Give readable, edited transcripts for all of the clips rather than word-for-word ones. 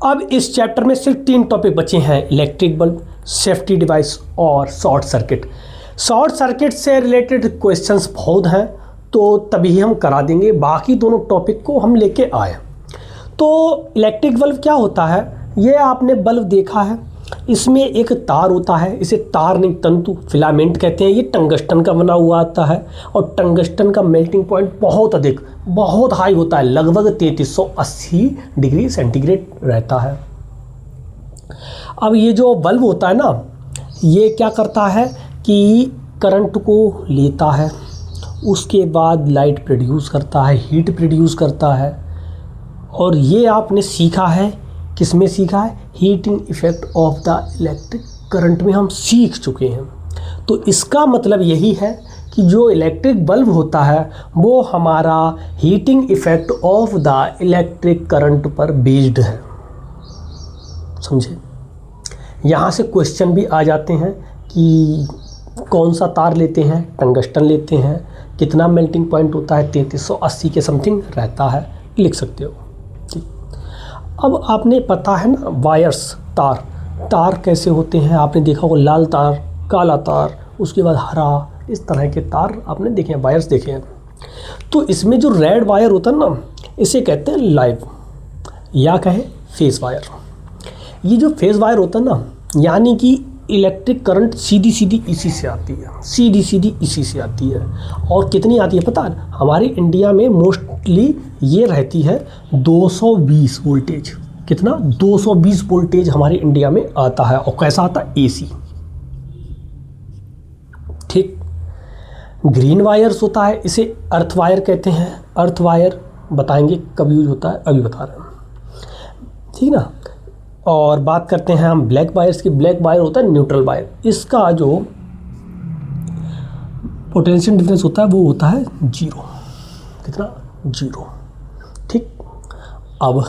अब इस चैप्टर में सिर्फ 3 टॉपिक बचे हैं, इलेक्ट्रिक बल्ब, सेफ्टी डिवाइस और शॉर्ट सर्किट। शॉर्ट सर्किट से रिलेटेड क्वेश्चंस बहुत हैं, तो तभी हम करा देंगे, बाकी दोनों टॉपिक को हम लेके आए। तो इलेक्ट्रिक बल्ब क्या होता है, ये आपने बल्ब देखा है, इसमें एक तार होता है, इसे तार नहीं तंतु फिलामेंट कहते हैं। ये टंगस्टन का बना हुआ आता है और टंगस्टन का मेल्टिंग पॉइंट बहुत अधिक, बहुत हाई होता है, लगभग 3380 डिग्री सेंटीग्रेड रहता है। अब ये जो बल्ब होता है ना, ये क्या करता है कि करंट को लेता है, उसके बाद लाइट प्रोड्यूस करता है, हीट प्रोड्यूस करता है। और ये आपने सीखा है, किस में सीखा है, heating effect of the electric current में हम सीख चुके हैं। तो इसका मतलब यही है कि जो इलेक्ट्रिक बल्ब होता है वो हमारा heating effect of the electric current पर बेस्ड है, समझे। यहाँ से क्वेश्चन भी आ जाते हैं कि कौन सा तार लेते हैं, टंगस्टन लेते हैं, कितना मेल्टिंग पॉइंट होता है, 3380 के समथिंग रहता है, लिख सकते हो। अब आपने पता है ना वायर्स, तार कैसे होते हैं, आपने देखा होगा लाल तार, काला तार, उसके बाद हरा, इस तरह के तार आपने देखे हैं, वायर्स देखे हैं। तो इसमें जो रेड वायर होता है ना, इसे कहते हैं लाइव या कहे फेस वायर। ये जो फेस वायर होता है ना, यानी कि इलेक्ट्रिक करंट सीधी सीधी इसी से आती है, सीधी सीधी इसी से आती है। और कितनी आती है पता है, हमारे इंडिया में मोस्टली ये रहती है 220 वोल्टेज। कितना, 220 वोल्टेज हमारे इंडिया में आता है। और कैसा आता है, एसी। ठीक। ग्रीन वायर्स होता है, इसे अर्थ वायर कहते हैं। अर्थ वायर बताएंगे कब यूज होता है, अभी बता रहे हैं, ठीक ना। और बात करते हैं हम ब्लैक वायर्स की। ब्लैक वायर होता है न्यूट्रल वायर, इसका जो पोटेंशियल डिफरेंस होता है वो होता है 0। कितना, 0। ठीक। अब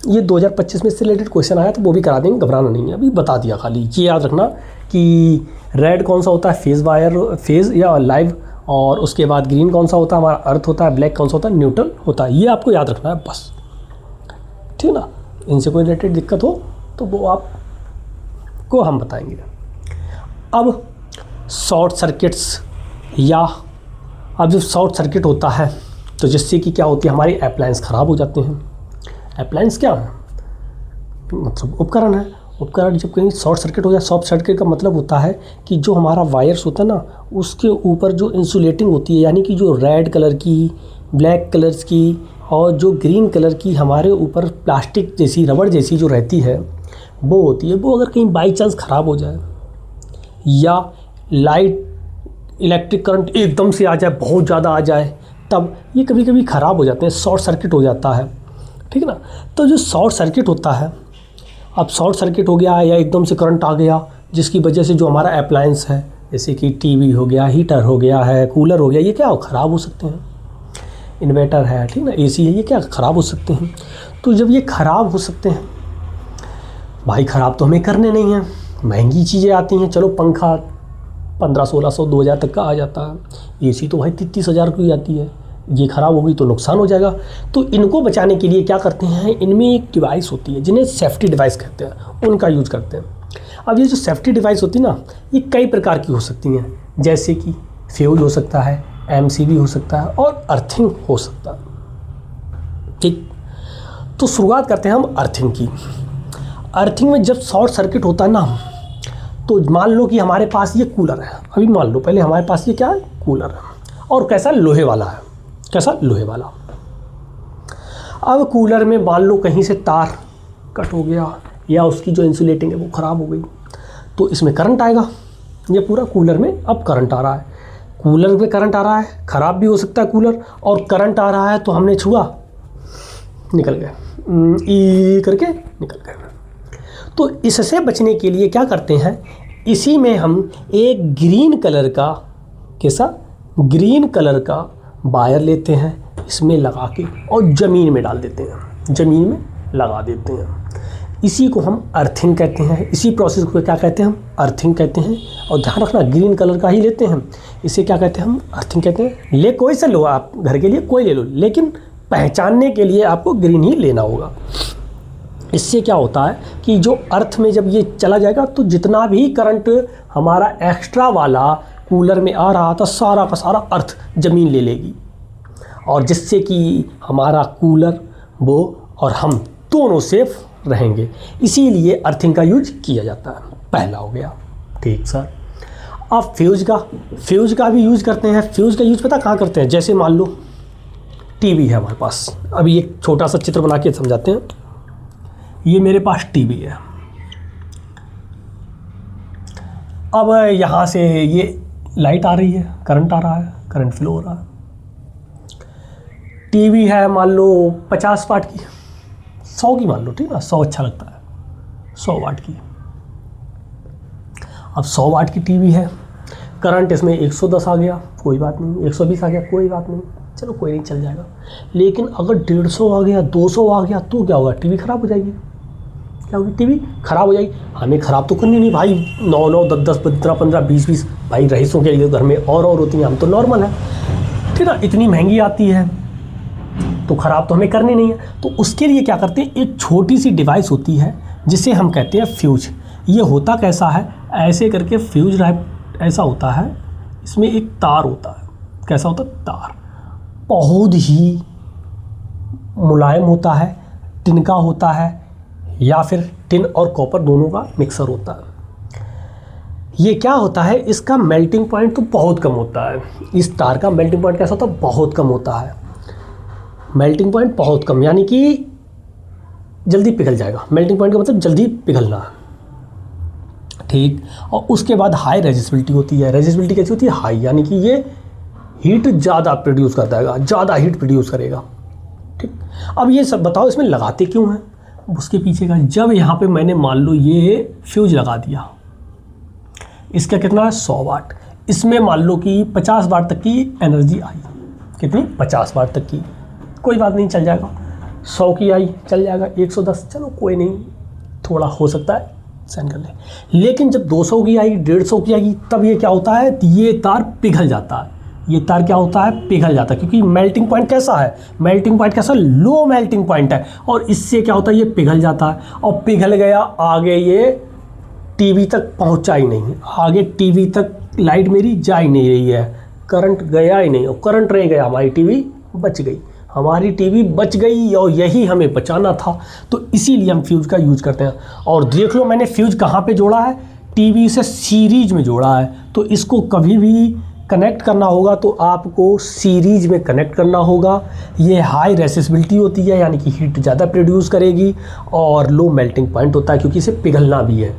ये 2025 में इससे रिलेटेड क्वेश्चन आया तो वो भी करा देंगे, घबराना नहीं है, अभी बता दिया। खाली ये याद रखना कि रेड कौन सा होता है, फेज वायर, फेज या लाइव, और उसके बाद ग्रीन कौन सा होता है, हमारा अर्थ होता है, ब्लैक कौन सा होता है, न्यूट्रल होता है। ये आपको याद रखना है बस, ठीक ना। इनसे कोई रिलेटेड दिक्कत हो तो वो आपको हम बताएंगे। अब शॉर्ट सर्किट्स, या अब जब शॉर्ट सर्किट होता है तो जिससे कि क्या होती है, हमारी अप्लायंस ख़राब हो जाते हैं। अप्लायंस क्या है, मतलब उपकरण है। उपकरण जब कहीं शॉर्ट सर्किट हो जाए, शॉर्ट सर्किट का मतलब होता है कि जो हमारा वायर्स होता है ना, उसके ऊपर जो इंसुलेटिंग होती है, यानी कि जो रेड कलर की, ब्लैक कलर्स की और जो ग्रीन कलर की हमारे ऊपर प्लास्टिक जैसी, रबड़ जैसी जो रहती है वो होती है, वो अगर कहीं बाई चांस ख़राब हो जाए या लाइट इलेक्ट्रिक करंट एकदम से आ जाए, बहुत ज़्यादा आ जाए, तब ये कभी कभी ख़राब हो जाते हैं, शॉर्ट सर्किट हो जाता है, ठीक है ना। तो जो शॉर्ट सर्किट होता है, अब शॉर्ट सर्किट हो गया या एकदम से करंट आ गया, जिसकी वजह से जो हमारा अप्लायंस है, जैसे कि टीवी हो गया, हीटर हो गया है, कूलर हो गया, ये क्या ख़राब हो सकते हैं। इन्वर्टर है, ठीक ना, एसी है, ये क्या ख़राब हो सकते हैं। तो जब ये ख़राब हो सकते हैं भाई, ख़राब तो हमें करने नहीं है, महंगी चीज़ें आती हैं। चलो पंखा 1500-1600 2000 तक का आ जाता है, एसी तो भाई 33,000 की आती है, ये ख़राब हो गई तो नुकसान हो जाएगा। तो इनको बचाने के लिए क्या करते हैं, इनमें एक डिवाइस होती है जिन्हें सेफ्टी डिवाइस कहते हैं, उनका यूज़ करते हैं। अब ये जो सेफ्टी डिवाइस होती है ना, ये कई प्रकार की हो सकती हैं, जैसे कि फ्यूज हो सकता है, MCB हो सकता है और अर्थिंग हो सकता है। ठीक। तो शुरुआत करते हैं हम अर्थिंग की। अर्थिंग में जब शॉर्ट सर्किट होता है ना, तो मान लो कि हमारे पास ये कूलर है, अभी मान लो पहले हमारे पास ये क्या है, कूलर है, और कैसा, लोहे वाला है। कैसा, लोहे वाला। अब कूलर में मान लो कहीं से तार कट हो गया या उसकी जो इंसुलेटिंग है वो ख़राब हो गई, तो इसमें करंट आएगा। ये पूरा कूलर में अब करंट आ रहा है, कूलर में करंट आ रहा है, ख़राब भी हो सकता है कूलर, और करंट आ रहा है तो हमने छुआ, निकल गए, ई करके निकल गए। तो इससे बचने के लिए क्या करते हैं, इसी में हम एक ग्रीन कलर का, कैसा, ग्रीन कलर का वायर लेते हैं, इसमें लगा के और ज़मीन में डाल देते हैं, ज़मीन में लगा देते हैं। इसी को हम अर्थिंग कहते हैं। इसी प्रोसेस को क्या कहते हैं, हम अर्थिंग कहते हैं। और ध्यान रखना, ग्रीन कलर का ही लेते हैं, इसे क्या कहते हैं, हम अर्थिंग कहते हैं। ले कोई सा लो आप, घर के लिए कोई ले लो, लेकिन पहचानने के लिए आपको ग्रीन ही लेना होगा। इससे क्या होता है कि जो अर्थ में जब ये चला जाएगा तो जितना भी करंट हमारा एक्स्ट्रा वाला कूलर में आ रहा था सारा का सारा अर्थ ज़मीन ले लेगी, और जिससे कि हमारा कूलर वो और हम दोनों सेफ रहेंगे। इसीलिए अर्थिंग का यूज किया जाता है। पहला हो गया। ठीक सर। अब फ्यूज का भी यूज़ करते हैं। फ्यूज का यूज़ पता कहाँ करते हैं? जैसे मान लो टीवी है हमारे पास, अभी एक छोटा सा चित्र बना के समझाते हैं। ये मेरे पास टीवी है। अब यहाँ से ये लाइट आ रही है, करंट आ रहा है, करंट फ्लो हो रहा है। टीवी है मान लो 50 वाट की, 100 की मान लो, ठीक ना, 100 अच्छा लगता है, 100 वाट की। अब 100 वाट की टीवी है, करंट इसमें 110 आ गया, कोई बात नहीं, 120 आ गया, कोई बात नहीं, चलो कोई नहीं, चल जाएगा। लेकिन अगर 150 आ गया, 200 आ गया तो क्या होगा? टीवी ख़राब हो जाएगी। क्या होगी? टीवी ख़राब हो जाएगी। हमें ख़राब तो करनी नहीं भाई, 9, 10, 10, 15, 15, 20, भाई रईसों के लिए घर में और होती हैं, हम तो नॉर्मल है, ठीक है। इतनी महंगी आती है तो ख़राब तो हमें करनी नहीं है। तो उसके लिए क्या करते हैं, एक छोटी सी डिवाइस होती है जिसे हम कहते हैं फ्यूज। ये होता कैसा है, ऐसे करके फ्यूज ऐसा होता है, इसमें एक तार होता है। कैसा होता है? तार बहुत ही मुलायम होता है, टिन का होता है, या फिर टिन और कॉपर दोनों का मिक्सर होता है। ये क्या होता है, इसका मेल्टिंग पॉइंट तो बहुत कम होता है। इस तार का मेल्टिंग पॉइंट कैसा होता है? बहुत कम होता है। मेल्टिंग पॉइंट बहुत कम, यानी कि जल्दी पिघल जाएगा। मेल्टिंग पॉइंट का मतलब जल्दी पिघलना, ठीक। और उसके बाद हाई रेजिस्टिविटी होती है। रेजिस्टिविटी कैसी होती है? हाई, यानी कि ये हीट ज़्यादा प्रोड्यूस करता है, ज़्यादा हीट प्रोड्यूस करेगा, ठीक। अब ये सब बताओ इसमें लगाते क्यों हैं? उसके पीछे का, जब यहाँ पे मैंने मान लो ये फ्यूज लगा दिया, इसका कितना है? 100 वाट। इसमें मान लो कि 50 वाट तक की एनर्जी आई। कितनी? 50 वाट तक की, कोई बात नहीं, चल जाएगा। 100 की आई, चल जाएगा। 110, चलो कोई नहीं, थोड़ा हो सकता है, सहन कर ले। लेकिन जब 200 की आई, 150 की आई, तब ये क्या होता है, ये तार पिघल जाता है। ये तार क्या होता है? पिघल जाता है, क्योंकि मेल्टिंग पॉइंट कैसा है? मेल्टिंग पॉइंट कैसा? लो मेल्टिंग पॉइंट है, और इससे क्या होता है, ये पिघल जाता है। और पिघल गया, आगे ये टीवी तक पहुंचा ही नहीं, आगे टीवी तक लाइट मेरी जा ही नहीं रही है, करंट गया ही नहीं, और करंट रह गया, हमारी टीवी बच गई। हमारी टीवी बच गई, और यही हमें बचाना था। तो इसीलिए हम फ्यूज का यूज करते हैं। और देख लो मैंने फ्यूज कहाँ पे जोड़ा है? टीवी से सीरीज में जोड़ा है। तो इसको कभी भी कनेक्ट करना होगा तो आपको सीरीज में कनेक्ट करना होगा। ये हाई रेसिस्टिविटी होती है, यानी कि हीट ज़्यादा प्रोड्यूस करेगी, और लो मेल्टिंग पॉइंट होता है, क्योंकि इसे पिघलना भी है।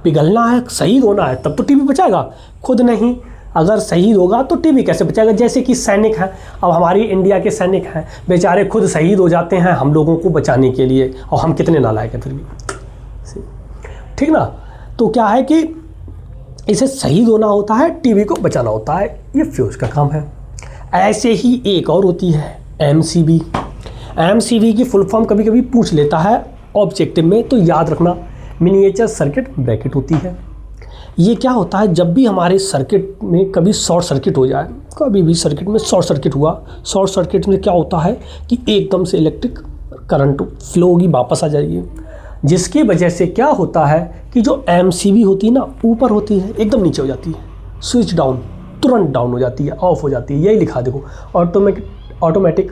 पिघलना है, शहीद होना है, तब तो टीवी बचाएगा, खुद नहीं। अगर शहीद होगा तो टीवी कैसे बचाएगा? जैसे कि सैनिक हैं, अब हमारी इंडिया के सैनिक हैं, बेचारे खुद शहीद हो जाते हैं हम लोगों को बचाने के लिए, और हम कितने नालायक हैं फिर भी, ठीक ना। तो क्या है कि इसे शहीद होना होता है, टीवी को बचाना होता है, ये फ्यूज का काम है। ऐसे ही एक और होती है एमसीबी। एमसीबी की फुल फॉर्म कभी कभी पूछ लेता है ऑब्जेक्टिव में, तो याद रखना, मिनिएचर सर्किट ब्रैकेट होती है। ये क्या होता है, जब भी हमारे सर्किट में कभी शॉर्ट सर्किट हो जाए, कभी भी सर्किट में शॉर्ट सर्किट हुआ, शॉर्ट सर्किट में क्या होता है कि एकदम से इलेक्ट्रिक करंट फ्लो होगी, वापस आ जाएगी, जिसकी वजह से क्या होता है कि जो एमसीबी होती है ना, ऊपर होती है, एकदम नीचे हो जाती है, स्विच डाउन, तुरंत डाउन हो जाती है, ऑफ हो जाती है। यही लिखा देखो, automatic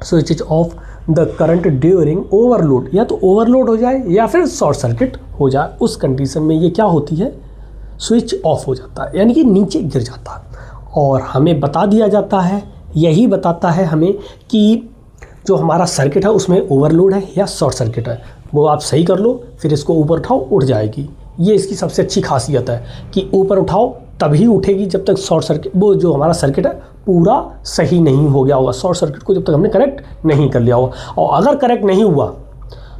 switch off the current during overload, या तो ओवरलोड हो जाए या फिर शॉर्ट सर्किट हो जाए, उस कंडीशन में ये क्या होती है, स्विच ऑफ हो जाता है, यानी कि नीचे गिर जाता है। और हमें बता दिया जाता है, यही बताता है हमें कि जो हमारा सर्किट है उसमें ओवरलोड है या शॉर्ट सर्किट है, वो आप सही कर लो, फिर इसको ऊपर उठाओ, उठ जाएगी। ये इसकी सबसे अच्छी खासियत है कि ऊपर उठाओ तभी उठेगी जब तक शॉर्ट सर्किट, वो जो हमारा सर्किट है पूरा सही नहीं हो गया होगा, शॉर्ट सर्किट को जब तक हमने करेक्ट नहीं कर लिया होगा। और अगर करेक्ट नहीं हुआ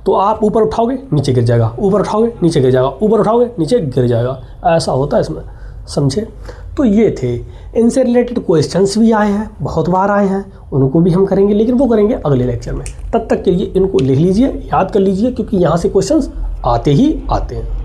तो आप ऊपर उठाओगे नीचे गिर जाएगा, ऊपर उठाओगे नीचे गिर जाएगा, ऊपर उठाओगे नीचे गिर जाएगा, ऐसा होता है इसमें, समझे। तो ये थे, इनसे रिलेटेड क्वेश्चंस भी आए हैं, बहुत बार आए हैं, उनको भी हम करेंगे, लेकिन वो करेंगे अगले लेक्चर में। तब तक के लिए इनको लिख लीजिए, याद कर लीजिए, क्योंकि यहाँ से क्वेश्चंस आते ही आते हैं।